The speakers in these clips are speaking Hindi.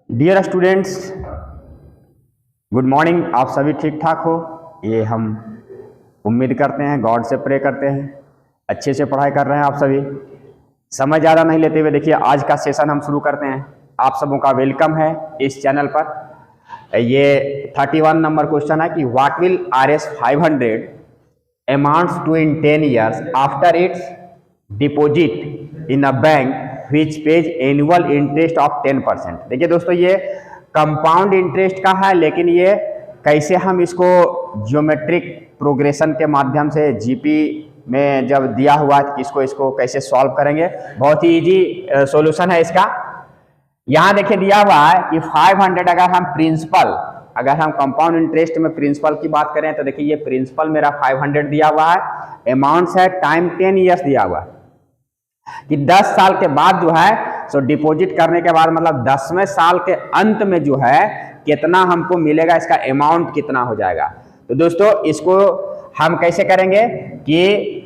Dear students, good morning. आप सभी ठीक ठाक हो, ये हम उम्मीद करते हैं, गॉड से प्रे करते हैं अच्छे से पढ़ाई कर रहे हैं आप सभी। समय ज़्यादा नहीं लेते हुए देखिए आज का सेशन हम शुरू करते हैं। आप सबों का वेलकम है इस चैनल पर। ये 31 नंबर क्वेश्चन है कि what will RS 500 amounts to in 10 years after its deposit in a bank which pays annual interest of 10%। देखिए दोस्तों, ये कंपाउंड इंटरेस्ट का है, लेकिन ये कैसे हम इसको ज्योमेट्रिक प्रोग्रेशन के माध्यम से जीपी में जब दिया हुआ है कि इसको कैसे सॉल्व करेंगे, बहुत ही इजी सॉल्यूशन है इसका। यहाँ देखिए दिया हुआ है कि 500 अगर हम कंपाउंड इंटरेस्ट में प्रिंसिपल की बात करें तो देखिए ये प्रिंसिपल मेरा 500 दिया हुआ है, अमाउंट्स है टाइम 10 ईयर्स दिया हुआ है कि 10 साल के बाद जो है सो डिपॉजिट करने के बाद मतलब 10वें साल के अंत में जो है कितना हमको मिलेगा, इसका अमाउंट कितना हो जाएगा। तो दोस्तों इसको हम कैसे करेंगे कि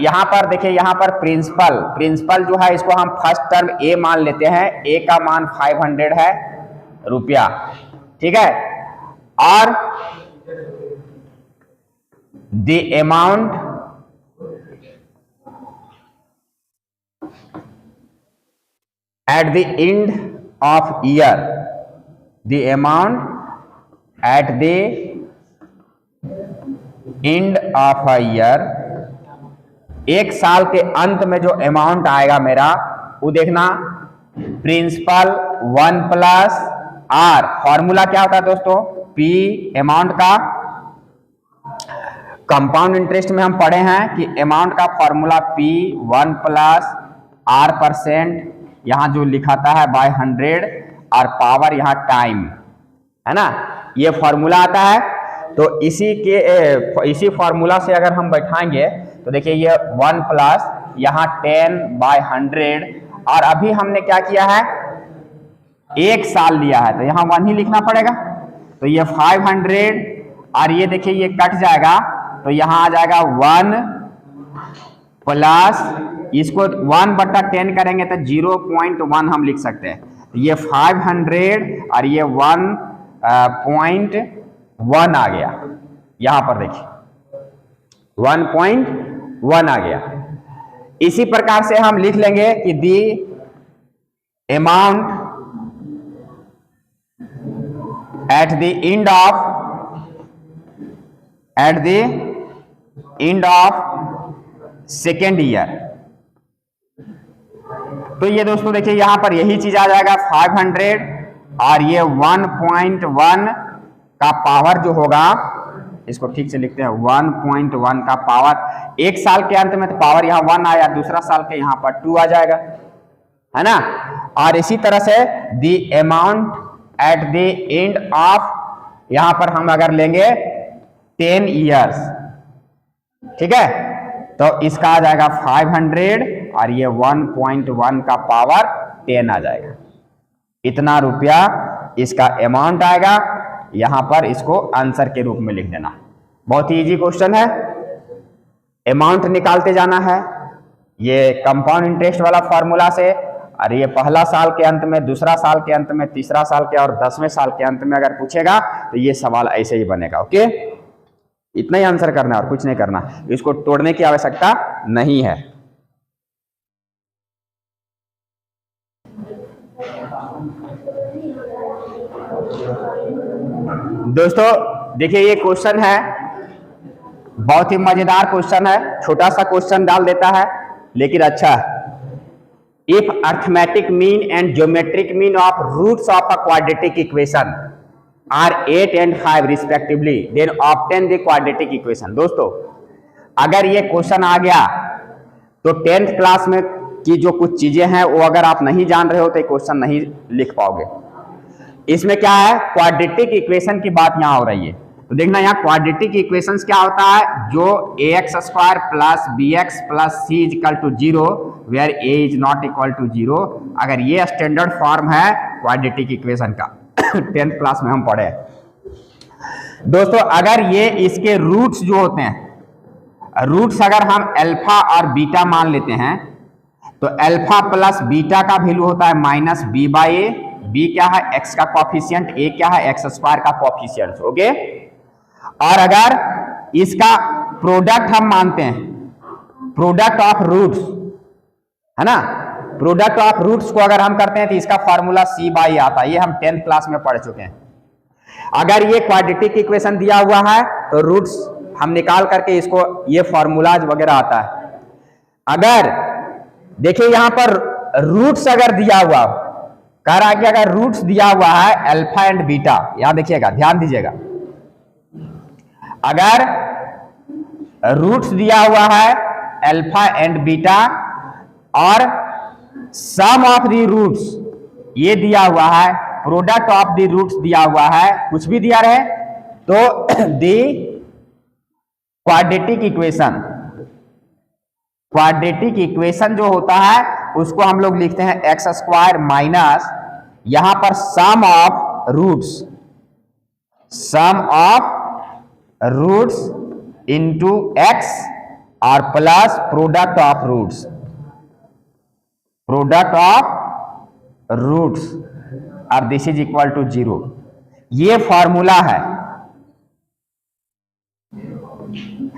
यहाँ पर देखिए, यहाँ पर प्रिंसिपल जो है इसको हम फर्स्ट टर्म ए मान लेते हैं। ए का मान 500 है रुपया, ठीक है, और the amount at the end of year, the amount at the end of a year, एक साल के अंत में जो अमाउंट आएगा मेरा वो देखना, प्रिंसिपल 1 प्लस आर। फॉर्मूला क्या होता है दोस्तों, पी अमाउंट का, कंपाउंड इंटरेस्ट में हम पढ़े हैं कि अमाउंट का फॉर्मूला पी 1 प्लस आर %, यहां जो लिखाता है बाय 100 और पावर यहाँ टाइम है ना, ये फॉर्मूला आता है। तो इसी फॉर्मूला से अगर हम बैठाएंगे तो देखिए ये 1 प्लस यहाँ 10 बाय 100, और अभी हमने क्या किया है, एक साल लिया है तो यहाँ 1 ही लिखना पड़ेगा। तो ये 500 और ये देखिए ये कट जाएगा तो यहाँ आ जाएगा 1 प्लस, इसको 1/10 करेंगे तो 0.1 हम लिख सकते हैं। तो ये 500 और ये 1.1 आ गया, यहां पर देखिए 1.1 आ गया। इसी प्रकार से हम लिख लेंगे कि the amount at the end of second year. तो ये दोस्तों देखिए यहां पर यही चीज आ जाएगा 500 और ये 1.1 का पावर जो होगा, इसको ठीक से लिखते हैं, 1.1 का पावर, एक साल के अंत में तो पावर यहाँ 1 आया, दूसरा साल के यहाँ पर 2 आ जाएगा, है ना। और इसी तरह से the amount at the end of, यहां पर हम अगर लेंगे 10 ईयर्स, ठीक है, तो इसका आ जाएगा 500 और ये 1.1 का पावर 10 आ जाएगा। इतना रुपया इसका अमाउंट आएगा, यहां पर इसको आंसर के रूप में लिख देना। बहुत ही इजी क्वेश्चन है, अमाउंट निकालते जाना है ये कंपाउंड इंटरेस्ट वाला फॉर्मूला से, और ये पहला साल के अंत में, दूसरा साल के अंत में, तीसरा साल के और 10वें साल के अंत में अगर पूछेगा तो ये सवाल ऐसे ही बनेगा। ओके, इतना ही आंसर करना है और कुछ नहीं करना, इसको तोड़ने की आवश्यकता नहीं है। दोस्तों देखिए ये क्वेश्चन है, बहुत ही मजेदार क्वेश्चन है, छोटा सा क्वेश्चन डाल देता है लेकिन अच्छा है। If arithmetic mean and geometric mean of roots of a quadratic equation are 8 and 5 respectively, then obtain the quadratic equation. दोस्तों अगर ये क्वेश्चन आ गया तो 10th क्लास में की जो कुछ चीजें हैं वो अगर आप नहीं जान रहे हो तो क्वेश्चन नहीं लिख पाओगे। इसमें क्या है, क्वाड्रेटिक इक्वेशन की बात यहाँ हो रही है। तो देखना यहाँ क्वाड्रेटिक इक्वेशंस क्या होता है, जो ax² plus bx plus c is equal to 0 where a is not equal to 0, अगर ये स्टैंडर्ड फॉर्म है क्वाड्रेटिक इक्वेशन का 10th क्लास में हम पढ़े। दोस्तों अगर ये इसके रूट्स जो होते हैं, रूट्स अगर हम अल्फा और बीटा मान लेते हैं तो अल्फा प्लस बीटा का वैल्यू होता है minus B by A. B क्या है, एक्स का कॉफिशिएंट, ए क्या है, एक्स स्क्वायर का कॉफिशिएंट। ओके, और अगर इसका प्रोडक्ट हम मानते हैं, प्रोडक्ट ऑफ रूट्स है ना, प्रोडक्ट ऑफ रूट्स को अगर हम करते हैं तो इसका फॉर्मूला सी बाई आता है। ये हम 10th क्लास में पढ़ चुके हैं। अगर ये क्वाड्रेटिक इक्वेशन दिया हुआ है तो रूट्स हम निकाल करके इसको ये फॉर्मूलाज वगैरह आता है। अगर देखिए यहां पर रूट्स अगर दिया हुआ, कह रहा है कि अगर रूट्स दिया हुआ है अल्फा एंड बीटा, यहां देखिएगा, ध्यान दीजिएगा, अगर रूट्स दिया हुआ है अल्फा एंड बीटा और सम ऑफ द रूट्स ये दिया हुआ है, प्रोडक्ट ऑफ द रूट्स दिया हुआ है, कुछ भी दिया रहे तो the quadratic equation, quadratic equation जो होता है उसको हम लोग लिखते हैं एक्स स्क्वायर माइनस यहां पर sum of roots, sum of roots into x और plus product of roots, product of roots और दिस इज इक्वल टू 0। ये फॉर्मूला है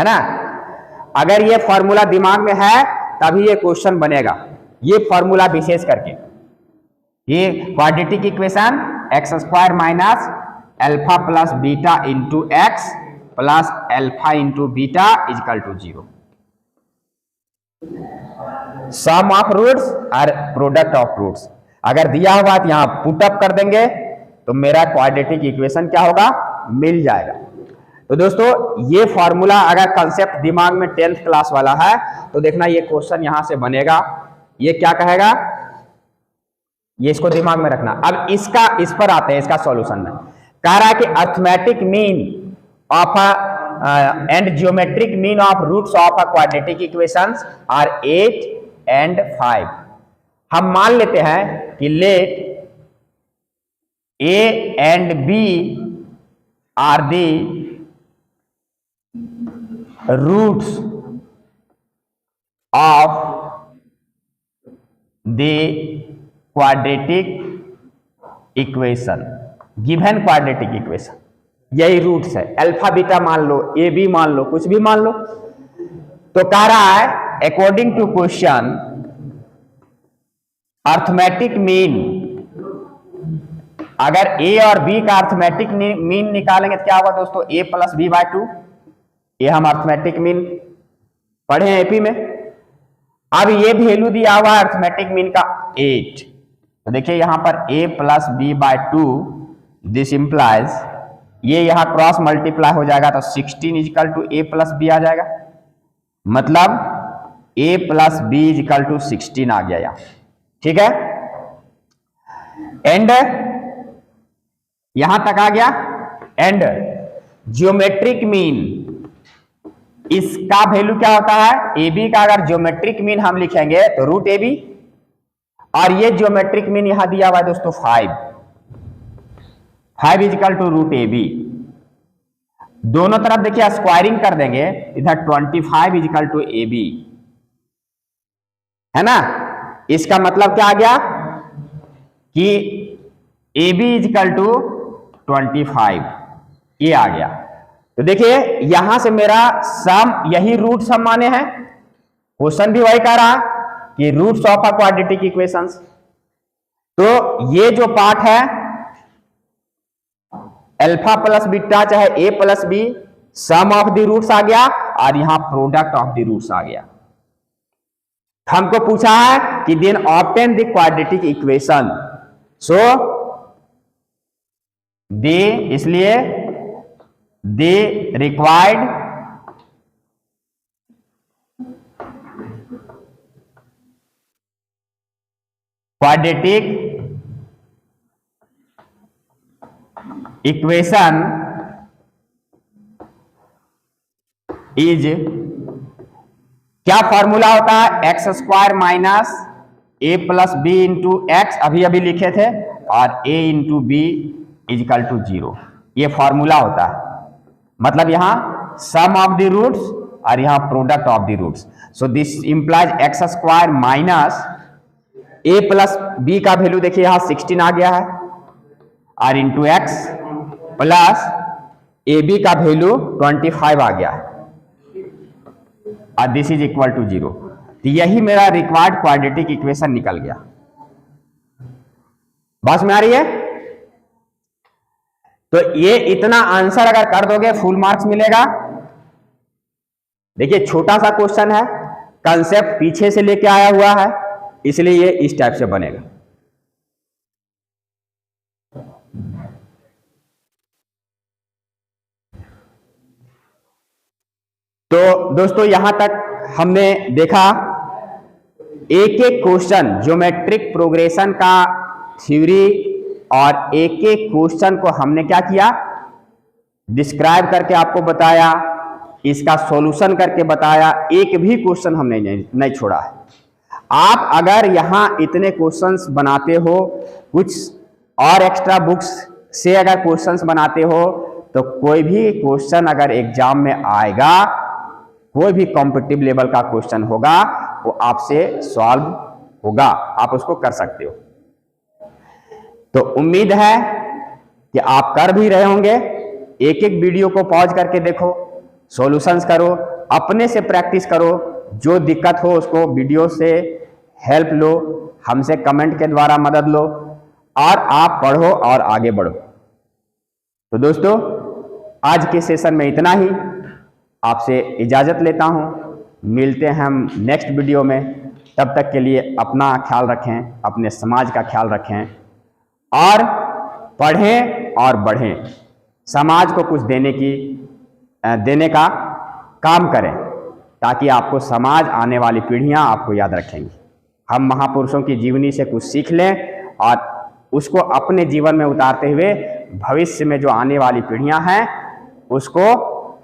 ना। अगर ये फॉर्मूला दिमाग में है तभी ये क्वेश्चन बनेगा। ये फॉर्मूला विशेष करके, ये quadratic equation X square minus alpha plus beta into X plus alpha into beta is equal to 0, sum of roots और प्रोडक्ट ऑफ रूट्स। अगर दिया हुआ तो यहां पुट अप कर देंगे तो मेरा क्वाड्रेटिक इक्वेशन क्या होगा, मिल जाएगा। तो दोस्तों ये फॉर्मूला अगर कंसेप्ट दिमाग में 10th क्लास वाला है तो देखना ये क्वेश्चन यहां से बनेगा। ये क्या कहेगा, ये इसको दिमाग में रखना। अब इसका, इस पर आते हैं, इसका सॉल्यूशन में कह रहा है कि arithmetic mean of and geometric mean of roots of a quadratic equations are 8 and 5। हम मान लेते हैं कि let A and B are the roots of the quadratic equation, given quadratic equation, यही रूट्स है। अल्फा बीटा मान लो, ए बी मान लो, कुछ भी मान लो। तो कह रहा है according to question arithmetic mean, अगर ए और बी का अर्थमेटिक मीन निकालेंगे तो क्या होगा दोस्तों, ए प्लस बी बाय 2। ये हम अर्थमेटिक मीन पढ़े हैं एपी में। अब ये वैल्यू दिया हुआ है अर्थमेटिक मीन का 8, तो देखिए यहां पर a plus b by 2, this implies, ये यहां क्रॉस मल्टीप्लाई हो जाएगा तो 16 equal to a plus b आ जाएगा। मतलब a plus b equal to 16 आ गया यहां, ठीक है। एंड यहां तक आ गया। एंड ज्योमेट्रिक मीन, इसका वैल्यू क्या होता है, ए बी का अगर ज्योमेट्रिक मीन हम लिखेंगे तो रूट ए बी, और ये ज्योमेट्रिक मीन यहां दिया हुआ है दोस्तों 5 is equal to root A B. दोनों तरफ देखिए स्क्वायरिंग कर देंगे, इधर 25 इजिकल टू ए बी, है ना। इसका मतलब क्या आ गया कि ए बी इजिकल टू 25, ये आ गया। तो देखिए यहां से मेरा सम, यही रूट्स हम माने हैं, क्वेश्चन भी वही कह रहा कि roots of a quadratic equations. तो ये जो पार्ट है अल्फा प्लस बीटा चाहे a plus b, sum of the roots आ गया और यहां प्रोडक्ट ऑफ द रूट्स आ गया। हमको पूछा है कि then obtain the quadratic equation, so they, इसलिए they required quadratic equation is, क्या फॉर्मूला होता है, एक्स स्क्वायर माइनस ए प्लस बी इंटू एक्स, अभी अभी लिखे थे, और ए इंटू बी इजिकल टू 0, ये फॉर्मूला होता है। मतलब यहां सम ऑफ द रूट्स और यहाँ product of the roots. So this implies X square minus A plus B का वैल्यू देखिए यहाँ 16 आ गया है, और into X plus A B का वैल्यू 25 आ गया है, और दिस इज इक्वल टू 0। तो यही मेरा रिक्वायर्ड क्वाड्रेटिक इक्वेशन निकल गया। बात में आ रही है? तो ये इतना आंसर अगर कर दोगे फुल मार्क्स मिलेगा। देखिए छोटा सा क्वेश्चन है, कंसेप्ट पीछे से लेके आया हुआ है, इसलिए ये इस टाइप से बनेगा। तो दोस्तों यहां तक हमने देखा एक एक क्वेश्चन ज्योमेट्रिक प्रोग्रेशन का थ्योरी, और एक एक क्वेश्चन को हमने क्या किया, डिस्क्राइब करके आपको बताया, इसका सॉल्यूशन करके बताया। एक भी क्वेश्चन हमने नहीं छोड़ा है। आप अगर यहां इतने क्वेश्चंस बनाते हो, कुछ और एक्स्ट्रा बुक्स से अगर क्वेश्चंस बनाते हो, तो कोई भी क्वेश्चन अगर एग्जाम में आएगा, कोई भी कॉम्पिटिटिव लेवल का क्वेश्चन होगा, वो आपसे सॉल्व होगा, आप उसको कर सकते हो। तो उम्मीद है कि आप कर भी रहे होंगे। एक एक वीडियो को पॉज करके देखो, सॉल्यूशंस करो, अपने से प्रैक्टिस करो, जो दिक्कत हो उसको वीडियो से हेल्प लो, हमसे कमेंट के द्वारा मदद लो, और आप पढ़ो और आगे बढ़ो। तो दोस्तों आज के सेशन में इतना ही, आपसे इजाजत लेता हूं। मिलते हैं हम नेक्स्ट वीडियो में। तब तक के लिए अपना ख्याल रखें, अपने समाज का ख्याल रखें, और पढ़ें और बढ़ें। समाज को कुछ देने का काम करें, ताकि आपको समाज, आने वाली पीढ़ियां आपको याद रखेंगी। हम महापुरुषों की जीवनी से कुछ सीख लें और उसको अपने जीवन में उतारते हुए भविष्य में जो आने वाली पीढ़ियां हैं उसको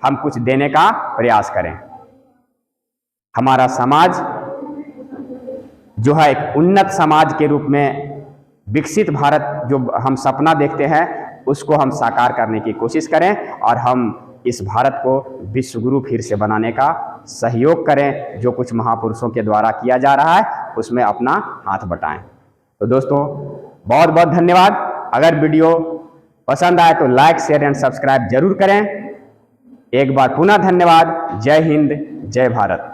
हम कुछ देने का प्रयास करें। हमारा समाज जो है एक उन्नत समाज के रूप में, विकसित भारत जो हम सपना देखते हैं, उसको हम साकार करने की कोशिश करें, और हम इस भारत को विश्व गुरु फिर से बनाने का सहयोग करें। जो कुछ महापुरुषों के द्वारा किया जा रहा है उसमें अपना हाथ बटाएं। तो दोस्तों बहुत बहुत धन्यवाद। अगर वीडियो पसंद आए तो लाइक, शेयर एंड सब्सक्राइब जरूर करें। एक बार पुनः धन्यवाद। जय हिंद, जय भारत।